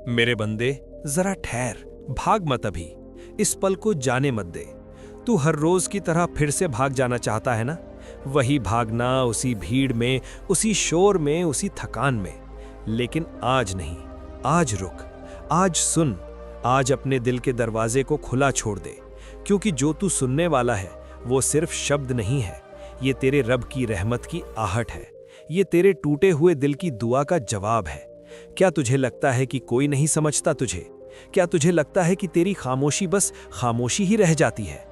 मेरे बंदे, जरा ठहर, भाग मत अभी। इस पल को जाने मत दे। तू हर रोज की तरह फिर से भाग जाना चाहता है ना? वही भागना, उसी भीड़ में, उसी शोर में, उसी थकान में। लेकिन आज नहीं, आज रुक, आज सुन, आज अपने दिल के दरवाजे को खुला छोड़ दे। क्योंकि जो तू सुनने वाला है वो सिर्फ शब्द नहीं है, ये तेरे रब की रहमत की आहट है। ये तेरे टूटे हुए दिल की दुआ का जवाब है। क्या तुझे लगता है कि कोई नहीं समझता तुझे? क्या तुझे लगता है कि तेरी खामोशी बस खामोशी ही रह जाती है?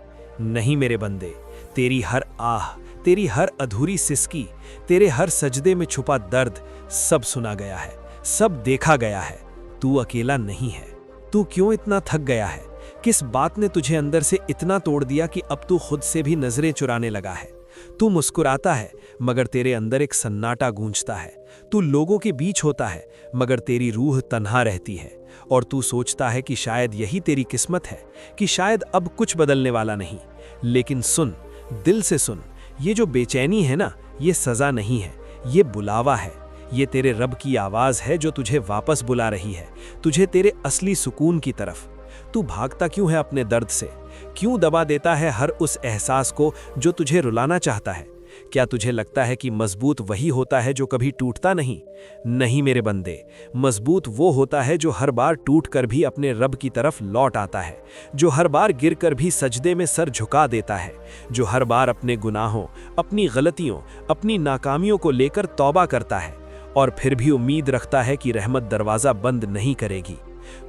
नहीं मेरे बंदे, तेरी हर आह, तेरी हर अधूरी सिसकी, तेरे हर सजदे में छुपा दर्द सब सुना गया है, सब देखा गया है। तू अकेला नहीं है। तू क्यों इतना थक गया है? किस बात ने तुझे अंदर से इतना तोड़ दिया कि अब तू खुद से भी नजरें चुराने लगा है? तू मुस्कुराता है मगर तेरे अंदर एक सन्नाटा गूंजता है। तू लोगों के बीच होता है मगर तेरी रूह तन्हा रहती है। और तू सोचता है कि शायद यही तेरी किस्मत है, कि शायद अब कुछ बदलने वाला नहीं। लेकिन सुन, दिल से सुन, ये जो बेचैनी है ना, ये सजा नहीं है, ये बुलावा है। ये तेरे रब की आवाज है जो तुझे वापस बुला रही है, तुझे तेरे असली सुकून की तरफ। तू भागता क्यों है अपने दर्द से? क्यों दबा देता है हर उस एहसास को जो तुझे रुलाना चाहता है? क्या तुझे लगता है कि मजबूत वही होता है जो कभी टूटता नहीं? नहीं मेरे बंदे, मजबूत वो होता है जो हर बार टूट कर भी अपने रब की तरफ लौट आता है, जो हर बार गिर कर भी सजदे में सर झुका देता है, जो हर बार अपने गुनाहों, अपनी गलतियों, अपनी नाकामियों को लेकर तौबा करता है और फिर भी उम्मीद रखता है कि रहमत दरवाज़ा बंद नहीं करेगी।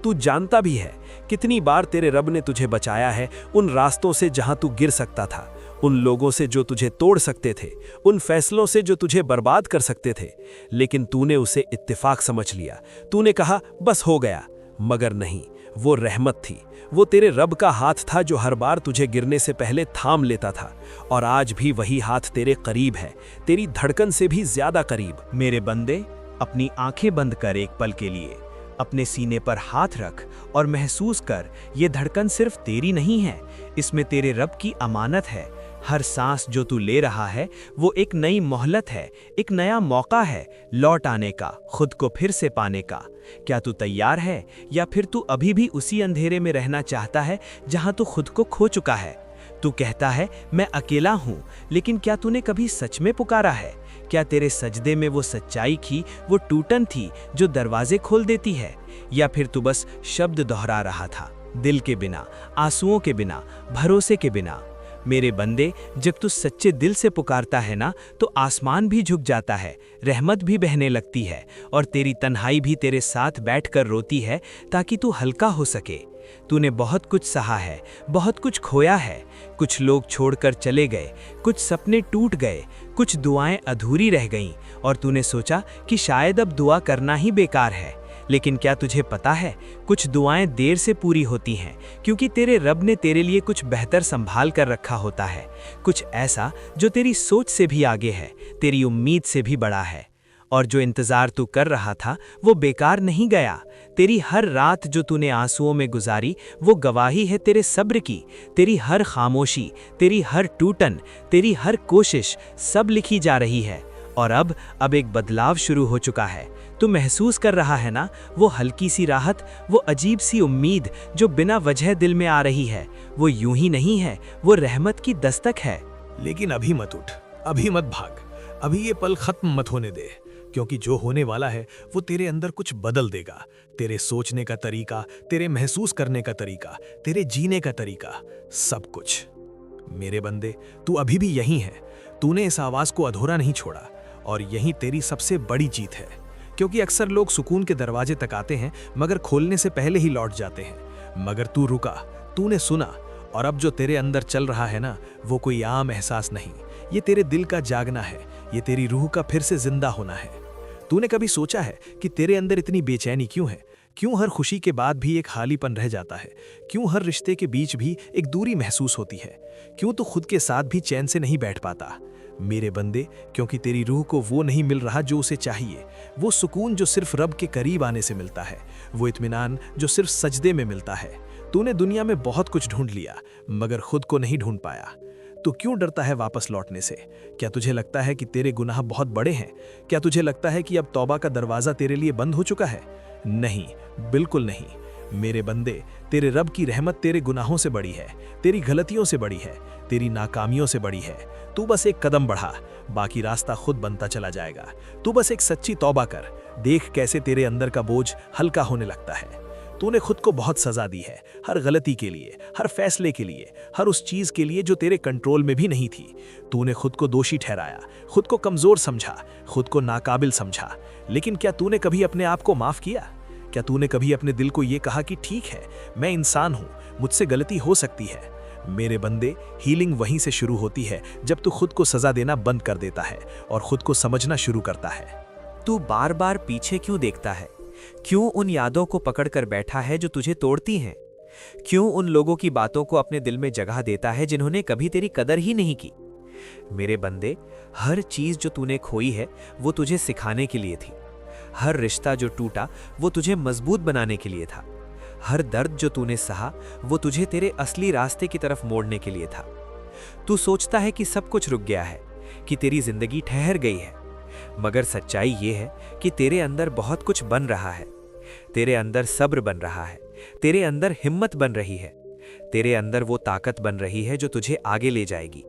तू जानता भी है कितनी बार तेरे रब ने तुझे बचाया है उन रास्तों से जहां तू गिर सकता था, उन लोगों से जो तुझे तोड़ सकते थे, उन फैसलों से जो तुझे बर्बाद कर सकते थे। लेकिन तूने उसे इत्तेफाक समझ लिया। तूने कहा बस हो गया। मगर नहीं, वो रहमत थी। वो तेरे रब का हाथ था जो हर बार तुझे गिरने से पहले थाम लेता था। और आज भी वही हाथ तेरे करीब है, तेरी धड़कन से भी ज्यादा करीब। मेरे बंदे, अपनी आंखें बंद कर एक पल के लिए, अपने सीने पर हाथ रख और महसूस कर, ये धड़कन सिर्फ तेरी नहीं है, इसमें तेरे रब की अमानत है। हर सांस जो तू ले रहा है वो एक नई मोहलत है, एक नया मौका है लौट आने का, खुद को फिर से पाने का। क्या तू तैयार है या फिर तू अभी भी उसी अंधेरे में रहना चाहता है जहां तू खुद को खो चुका है? तू कहता है मैं अकेला हूं, लेकिन क्या तूने कभी सच में पुकारा है? क्या तेरे सजदे में वो सच्चाई थी, वो टूटन थी जो दरवाजे खोल देती है? या फिर तू बस शब्द दोहरा रहा था, दिल के बिना, आंसुओं के बिना, भरोसे के बिना? मेरे बंदे, जब तू सच्चे दिल से पुकारता है ना, तो आसमान भी झुक जाता है, रहमत भी बहने लगती है और तेरी तन्हाई भी तेरे साथ बैठकर रोती है ताकि तू हल्का हो सके। तूने बहुत कुछ सहा है, बहुत कुछ खोया है, कुछ लोग छोड़कर चले गए, कुछ सपने टूट गए, कुछ दुआएं अधूरी रह गईं और तूने सोचा कि शायद अब दुआ करना ही बेकार है। लेकिन क्या तुझे पता है, कुछ दुआएं देर से पूरी होती हैं क्योंकि तेरे रब ने तेरे लिए कुछ बेहतर संभाल कर रखा होता है, कुछ ऐसा जो तेरी सोच से भी आगे है, तेरी उम्मीद से भी बड़ा है। और जो इंतजार तू कर रहा था वो बेकार नहीं गया। तेरी हर रात जो तूने आंसुओं में गुजारी वो गवाही है तेरे सब्र की। तेरी हर खामोशी, तेरी हर टूटन, तेरी हर कोशिश सब लिखी जा रही है। और अब एक बदलाव शुरू हो चुका है। तू महसूस कर रहा है ना, वो हल्की सी राहत, वो अजीब सी उम्मीद जो बिना वजह दिल में आ रही है। वो यूं ही नहीं है, वो रहमत की दस्तक है। लेकिन अभी मत उठ, अभी मत भाग, अभी ये पल खत्म मत होने दे, क्योंकि जो होने वाला है वो तेरे अंदर कुछ बदल देगा। तेरे सोचने का तरीका, तेरे महसूस करने का तरीका, तेरे जीने का तरीका, सब कुछ। मेरे बंदे, तू अभी भी यहीं है। तूने इस आवाज को अधूरा नहीं छोड़ा और यही तेरी सबसे बड़ी जीत है। क्योंकि अक्सर लोग सुकून के दरवाजे तक आते हैं मगर खोलने से पहले ही लौट जाते हैं। मगर तू रुका, तूने सुना, और अब जो तेरे अंदर चल रहा है ना, वो कोई आम एहसास नहीं, ये तेरे दिल का जागना है, ये तेरी रूह का फिर से जिंदा होना है। तूने कभी सोचा है कि तेरे अंदर इतनी बेचैनी क्यों है? क्यों हर खुशी के बाद भी एक खालीपन रह जाता है? क्यों हर रिश्ते के बीच भी एक दूरी महसूस होती है? क्यों तू खुद के साथ भी चैन से नहीं बैठ पाता? मेरे बंदे, क्योंकि तेरी रूह को वो नहीं मिल रहा जो उसे चाहिए, वो सुकून जो सिर्फ रब के करीब आने से मिलता है, वो इत्मीनान जो सिर्फ सजदे में मिलता है। तूने दुनिया में बहुत कुछ ढूंढ लिया मगर खुद को नहीं ढूंढ पाया। तो क्यों डरता है वापस लौटने से? क्या तुझे लगता है कि तेरे गुनाह बहुत बड़े हैं? क्या तुझे लगता है कि अब तौबा का दरवाज़ा तेरे लिए बंद हो चुका है? नहीं, बिल्कुल नहीं। मेरे बंदे, तेरे रब की रहमत तेरे गुनाहों से बड़ी है, तेरी गलतियों से बड़ी है, तेरी नाकामियों से बड़ी है। तू बस एक कदम बढ़ा, बाकी रास्ता खुद बनता चला जाएगा। तू बस एक सच्ची तौबा कर, देख कैसे तेरे अंदर का बोझ हल्का होने लगता है। तूने खुद को बहुत सजा दी है, हर गलती के लिए, हर फैसले के लिए, हर उस चीज के लिए जो तेरे कंट्रोल में भी नहीं थी। तूने खुद को दोषी ठहराया, खुद को कमजोर समझा, खुद को नाकाबिल समझा। लेकिन क्या तूने कभी अपने आप को माफ किया? क्या तूने कभी अपने दिल को यह कहा कि ठीक है, मैं इंसान हूं, मुझसे गलती हो सकती है? मेरे बंदे, हीलिंग वहीं से शुरू होती है जब तू खुद को सजा देना बंद कर देता है और खुद को समझना शुरू करता है। तू बार बार पीछे क्यों देखता है? क्यों उन यादों को पकड़कर बैठा है जो तुझे तोड़ती हैं? क्यों उन लोगों की बातों को अपने दिल में जगह देता है जिन्होंने कभी तेरी कदर ही नहीं की? मेरे बंदे, हर चीज जो तूने खोई है वो तुझे सिखाने के लिए थी। हर रिश्ता जो टूटा वो तुझे मजबूत बनाने के लिए था। हर दर्द जो तूने सहा वो तुझे तेरे असली रास्ते की तरफ मोड़ने के लिए था। तू सोचता है कि सब कुछ रुक गया है, कि तेरी जिंदगी ठहर गई है, मगर सच्चाई ये है कि तेरे अंदर बहुत कुछ बन रहा है। तेरे अंदर सब्र बन रहा है, तेरे अंदर हिम्मत बन रही है, तेरे अंदर वो ताकत बन रही है जो तुझे आगे ले जाएगी।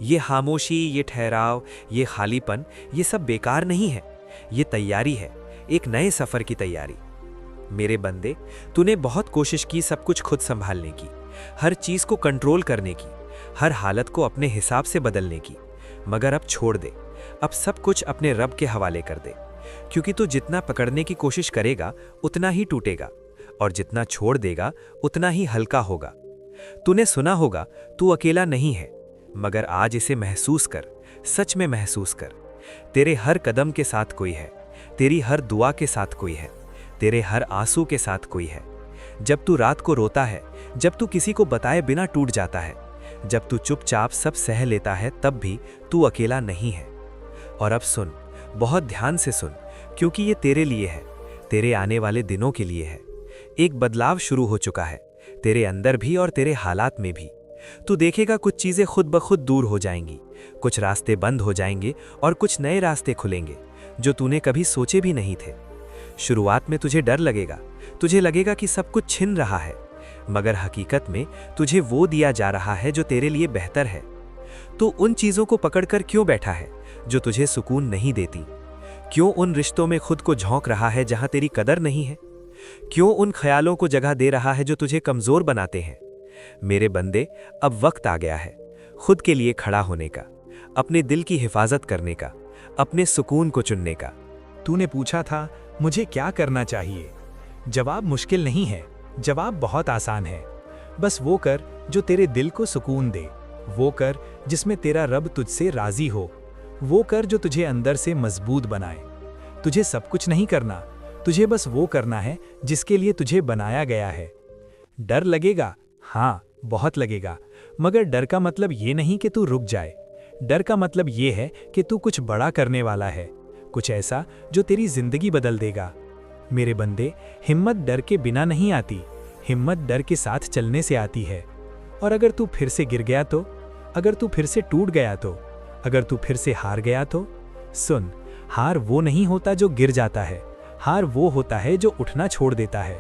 ये खामोशी, ये ठहराव, ये खालीपन, ये सब बेकार नहीं है। ये तैयारी है, एक नए सफर की तैयारी। मेरे बंदे, तूने बहुत कोशिश की सब कुछ खुद संभालने की, हर चीज को कंट्रोल करने की, हर हालत को अपने हिसाब से बदलने की, मगर अब छोड़ दे। अब सब कुछ अपने रब के हवाले कर दे, क्योंकि तू जितना पकड़ने की कोशिश करेगा उतना ही टूटेगा, और जितना छोड़ देगा उतना ही हल्का होगा। तूने सुना होगा तू अकेला नहीं है, मगर आज इसे महसूस कर, सच में महसूस कर। तेरे हर कदम के साथ कोई है, तेरी हर दुआ के साथ कोई है, तेरे हर आंसू के साथ कोई है। जब तू रात को रोता है, जब तू किसी को बताए बिना टूट जाता है, जब तू चुपचाप सब सह लेता है, तब भी तू अकेला नहीं है। और अब सुन, बहुत ध्यान से सुन, क्योंकि ये तेरे लिए है, तेरे आने वाले दिनों के लिए है। एक बदलाव शुरू हो चुका है, तेरे अंदर भी और तेरे हालात में भी। तू देखेगा कुछ चीजें खुद ब खुद दूर हो जाएंगी, कुछ रास्ते बंद हो जाएंगे और कुछ नए रास्ते खुलेंगे जो तूने कभी सोचे भी नहीं थे। शुरुआत में तुझे डर लगेगा, तुझे लगेगा कि सब कुछ छिन रहा है, मगर हकीकत में तुझे वो दिया जा रहा है जो तेरे लिए बेहतर है। तो उन चीजों को पकड़कर क्यों बैठा है जो तुझे सुकून नहीं देती? क्यों उन रिश्तों में खुद को झोंक रहा है जहां तेरी कदर नहीं है? क्यों उन ख्यालों को जगह दे रहा है जो तुझे कमजोर बनाते हैं? मेरे बंदे, अब वक्त आ गया है खुद के लिए खड़ा होने का, अपने दिल की हिफाजत करने का, अपने सुकून को चुनने का। तूने पूछा था मुझे क्या करना चाहिए। जवाब मुश्किल नहीं है, जवाब बहुत आसान है। बस वो कर जो तेरे दिल को सुकून दे, वो कर जिसमें तेरा रब तुझसे राजी हो, वो कर जो तुझे अंदर से मजबूत बनाए। तुझे सब कुछ नहीं करना, तुझे बस वो करना है जिसके लिए तुझे बनाया गया है। डर लगेगा, हाँ बहुत लगेगा, मगर डर का मतलब ये नहीं कि तू रुक जाए। डर का मतलब ये है कि तू कुछ बड़ा करने वाला है, कुछ ऐसा जो तेरी जिंदगी बदल देगा। मेरे बंदे, हिम्मत डर के बिना नहीं आती, हिम्मत डर के साथ चलने से आती है। और अगर तू फिर से गिर गया तो, अगर तू फिर से टूट गया तो, अगर तू फिर से हार गया तो सुन, हार वो नहीं होता जो गिर जाता है, हार वो होता है जो उठना छोड़ देता है।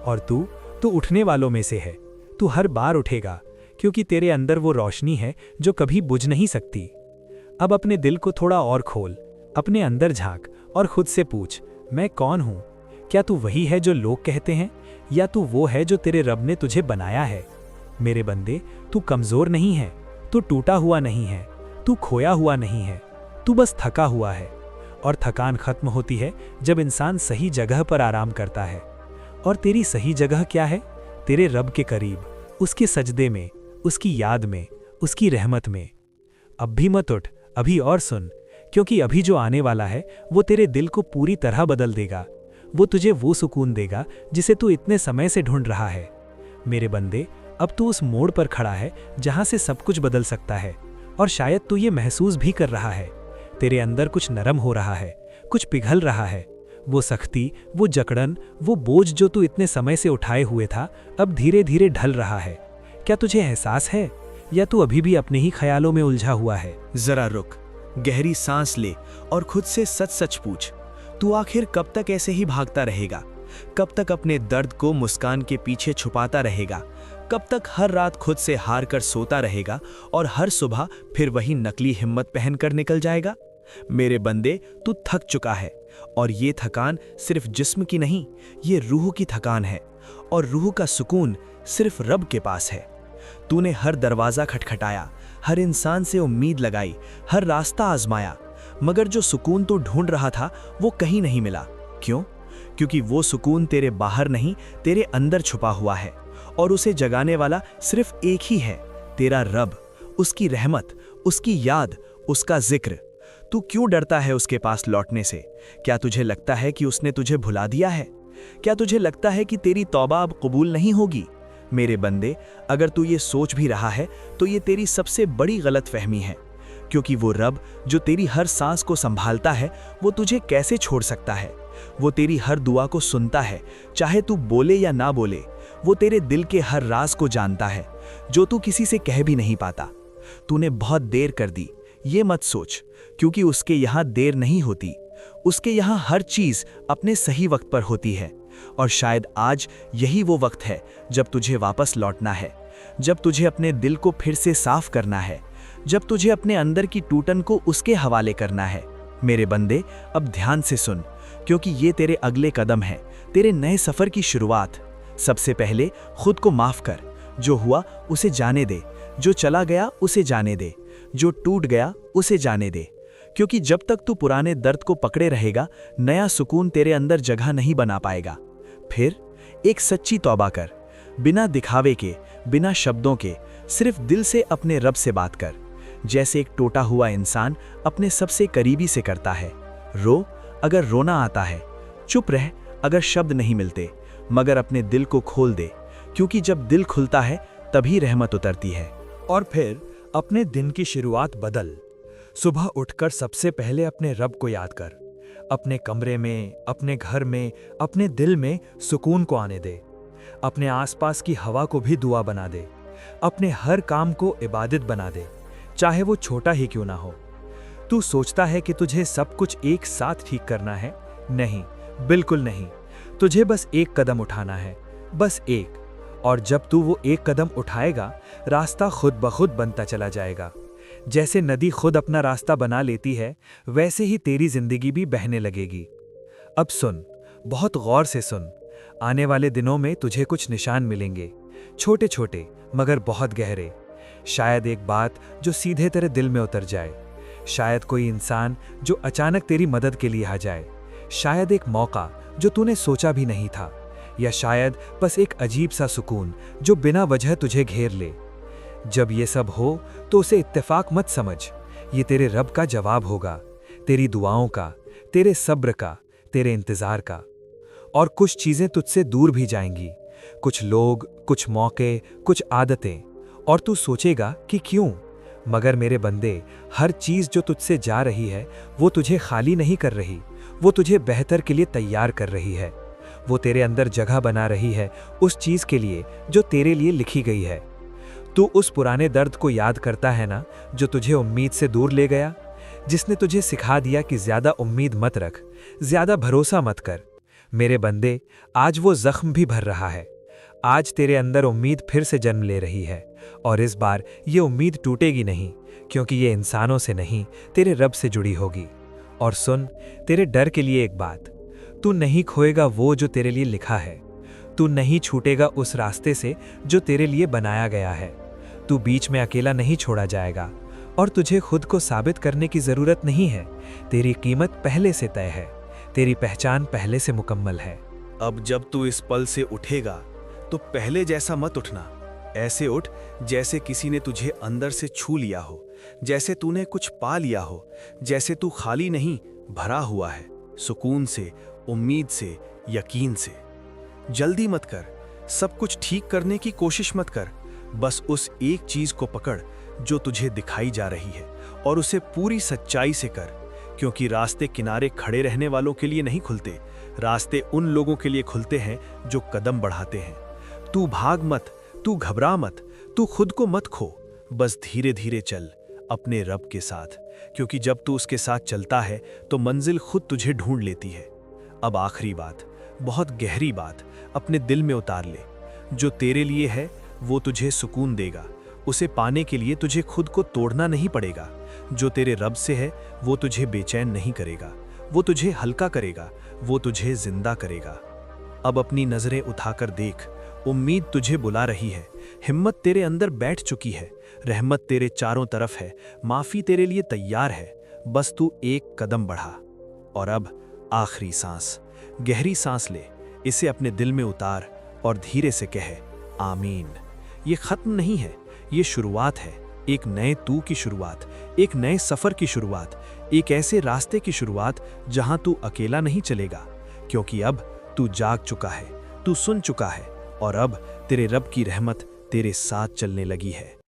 और तू उठने वालों में से है। तू हर बार उठेगा, क्योंकि तेरे अंदर वो रोशनी है जो कभी बुझ नहीं सकती। अब अपने दिल को थोड़ा और खोल, अपने अंदर झांक और खुद से पूछ, मैं कौन हूं? क्या तू वही है जो लोग कहते हैं, या तू वो है जो तेरे रब ने तुझे बनाया है? मेरे बंदे, तू कमजोर नहीं है, तू टूटा हुआ नहीं है, तू खोया हुआ नहीं है, तू बस थका हुआ है। और थकान खत्म होती है जब इंसान सही जगह पर आराम करता है। और तेरी सही जगह क्या है? तेरे रब के करीब, उसके सजदे में, उसकी याद में, उसकी रहमत में। अब भी मत उठ, अभी और सुन, क्योंकि अभी जो आने वाला है वो तेरे दिल को पूरी तरह बदल देगा। वो तुझे वो सुकून देगा जिसे तू इतने समय से ढूंढ रहा है। मेरे बंदे, अब तू उस मोड़ पर खड़ा है जहां से सब कुछ बदल सकता है। और शायद तू ये महसूस भी कर रहा है, तेरे अंदर कुछ नरम हो रहा है, कुछ पिघल रहा है। वो सख्ती, वो जकड़न, वो बोझ जो तू इतने समय से उठाए हुए था, अब धीरे धीरे ढल रहा है। क्या तुझे एहसास है, या तू अभी भी अपने ही ख्यालों में उलझा हुआ है? जरा रुक, गहरी सांस ले और खुद से सच सच पूछ, तू आखिर कब तक ऐसे ही भागता रहेगा? कब तक अपने दर्द को मुस्कान के पीछे छुपाता रहेगा? कब तक हर रात खुद से हार कर सोता रहेगा और हर सुबह फिर वही नकली हिम्मत पहनकर निकल जाएगा? मेरे बंदे, तू थक चुका है, और ये थकान सिर्फ जिस्म की नहीं, ये रूह की थकान है, और रूह का सुकून सिर्फ रब के पास है। तूने हर दरवाज़ा खटखटाया, हर इंसान से उम्मीद लगाई, हर रास्ता आजमाया, मगर जो सुकून तू ढूंढ रहा था वो कहीं नहीं मिला। क्यों? क्योंकि वो सुकून तेरे बाहर नहीं, तेरे अंदर छुपा हुआ है, और उसे जगाने वाला सिर्फ एक ही है, तेरा रब, उसकी रहमत, उसकी याद, उसका जिक्र। तू क्यों डरता है उसके पास लौटने से? क्या तुझे लगता है कि उसने तुझे भुला दिया है? क्या तुझे लगता है कि तेरी तौबा अब कबूल नहीं होगी? मेरे बंदे, अगर तू ये सोच भी रहा है तो ये तेरी सबसे बड़ी गलतफहमी है, क्योंकि वो रब जो तेरी हर सांस को संभालता है, वो तुझे कैसे छोड़ सकता है? वो तेरी हर दुआ को सुनता है, चाहे तू बोले या ना बोले। वो तेरे दिल के हर राज को जानता है, जो तू किसी से कह भी नहीं पाता। तूने बहुत देर कर दी, ये मत सोच, क्योंकि उसके यहाँ देर नहीं होती। उसके यहाँ हर चीज़ अपने सही वक्त पर होती है, और शायद आज यही वो वक्त है जब तुझे वापस लौटना है, जब तुझे अपने दिल को फिर से साफ करना है, जब तुझे अपने अंदर की टूटन को उसके हवाले करना है। मेरे बंदे, अब ध्यान से सुन, क्योंकि ये तेरे अगले कदम है, तेरे नए सफ़र की शुरुआत। सबसे पहले खुद को माफ़ कर। जो हुआ उसे जाने दे, जो चला गया उसे जाने दे, जो टूट गया उसे जाने दे, क्योंकि जब तक तू पुराने दर्द को पकड़े रहेगा, नया सुकून तेरे अंदर जगह नहीं बना पाएगा। फिर एक सच्ची तौबा कर, बिना दिखावे के, बिना शब्दों के, सिर्फ दिल से अपने रब से बात कर, जैसे एक टूटा हुआ इंसान अपने सबसे करीबी से करता है। रो अगर रोना आता है, चुप रह अगर शब्द नहीं मिलते, मगर अपने दिल को खोल दे, क्योंकि जब दिल खुलता है तभी रहमत उतरती है। और फिर अपने दिन की शुरुआत बदल। सुबह उठकर सबसे पहले अपने रब को याद कर। अपने कमरे में, अपने घर में, अपने दिल में सुकून को आने दे। अपने आसपास की हवा को भी दुआ बना दे। अपने हर काम को इबादत बना दे, चाहे वो छोटा ही क्यों ना हो। तू सोचता है कि तुझे सब कुछ एक साथ ठीक करना है? नहीं, बिल्कुल नहीं। तुझे बस एक कदम उठाना है, बस एक। और जब तू वो एक कदम उठाएगा, रास्ता खुद ब खुद बनता चला जाएगा। जैसे नदी खुद अपना रास्ता बना लेती है, वैसे ही तेरी जिंदगी भी बहने लगेगी। अब सुन, बहुत गौर से सुन। आने वाले दिनों में तुझे कुछ निशान मिलेंगे, छोटे छोटे मगर बहुत गहरे। शायद एक बात जो सीधे तेरे दिल में उतर जाए, शायद कोई इंसान जो अचानक तेरी मदद के लिए आ जाए, शायद एक मौका जो तूने सोचा भी नहीं था, या शायद बस एक अजीब सा सुकून जो बिना वजह तुझे घेर ले। जब ये सब हो तो उसे इत्तेफाक मत समझ, ये तेरे रब का जवाब होगा, तेरी दुआओं का, तेरे सब्र का, तेरे इंतज़ार का। और कुछ चीज़ें तुझसे दूर भी जाएंगी, कुछ लोग, कुछ मौके, कुछ आदतें, और तू सोचेगा कि क्यों। मगर मेरे बंदे, हर चीज़ जो तुझसे जा रही है वो तुझे खाली नहीं कर रही, वो तुझे बेहतर के लिए तैयार कर रही है। वो तेरे अंदर जगह बना रही है उस चीज़ के लिए जो तेरे लिए लिखी गई है। तू उस पुराने दर्द को याद करता है ना, जो तुझे उम्मीद से दूर ले गया, जिसने तुझे सिखा दिया कि ज़्यादा उम्मीद मत रख, ज़्यादा भरोसा मत कर। मेरे बंदे, आज वो ज़ख्म भी भर रहा है। आज तेरे अंदर उम्मीद फिर से जन्म ले रही है, और इस बार ये उम्मीद टूटेगी नहीं, क्योंकि ये इंसानों से नहीं, तेरे रब से जुड़ी होगी। और सुन, तेरे डर के लिए एक बात, तू नहीं खोएगा वो जो तेरे लिए लिखा है। तू नहीं छूटेगा उस रास्ते से जो तेरे लिए बनाया गया है। तू बीच में अकेला नहीं छोड़ा जाएगा, और तुझे खुद को साबित करने की ज़रूरत नहीं है। तेरी कीमत पहले से तय है, तेरी पहचान पहले से मुकम्मल है। अब जब तू इस पल से उठेगा तो पहले जैसा मत उठना। ऐसे उठ जैसे किसी ने तुझे अंदर से छू लिया हो, जैसे तूने कुछ पा लिया हो, जैसे तू खाली नहीं, भरा हुआ है, सुकून से, उम्मीद से, यकीन से। जल्दी मत कर, सब कुछ ठीक करने की कोशिश मत कर। बस उस एक चीज को पकड़ जो तुझे दिखाई जा रही है, और उसे पूरी सच्चाई से कर, क्योंकि रास्ते किनारे खड़े रहने वालों के लिए नहीं खुलते, रास्ते उन लोगों के लिए खुलते हैं जो कदम बढ़ाते हैं। तू भाग मत, तू घबरा मत, तू खुद को मत खो, बस धीरे धीरे चल अपने रब के साथ, क्योंकि जब तू उसके साथ चलता है तो मंजिल खुद तुझे ढूंढ लेती है। अब आखिरी बात, बहुत गहरी बात अपने दिल में उतार ले। जो तेरे लिए है वो तुझे सुकून देगा। उसे पाने के लिए तुझे खुद को तोड़ना नहीं पड़ेगा। जो तेरे रब से है वो तुझे बेचैन नहीं करेगा, वो तुझे हल्का करेगा, वो तुझे जिंदा करेगा। अब अपनी नजरें उठाकर देख, उम्मीद तुझे बुला रही है, हिम्मत तेरे अंदर बैठ चुकी है, रहमत तेरे चारों तरफ है, माफी तेरे लिए तैयार है। बस तू एक कदम बढ़ा। और अब आखिरी सांस, गहरी सांस ले, इसे अपने दिल में उतार और धीरे से कहे आमीन। ये खत्म नहीं है, ये शुरुआत है, एक नए तू की शुरुआत, एक नए सफर की शुरुआत, एक ऐसे रास्ते की शुरुआत जहां तू अकेला नहीं चलेगा, क्योंकि अब तू जाग चुका है, तू सुन चुका है और अब तेरे रब की रहमत तेरे साथ चलने लगी है।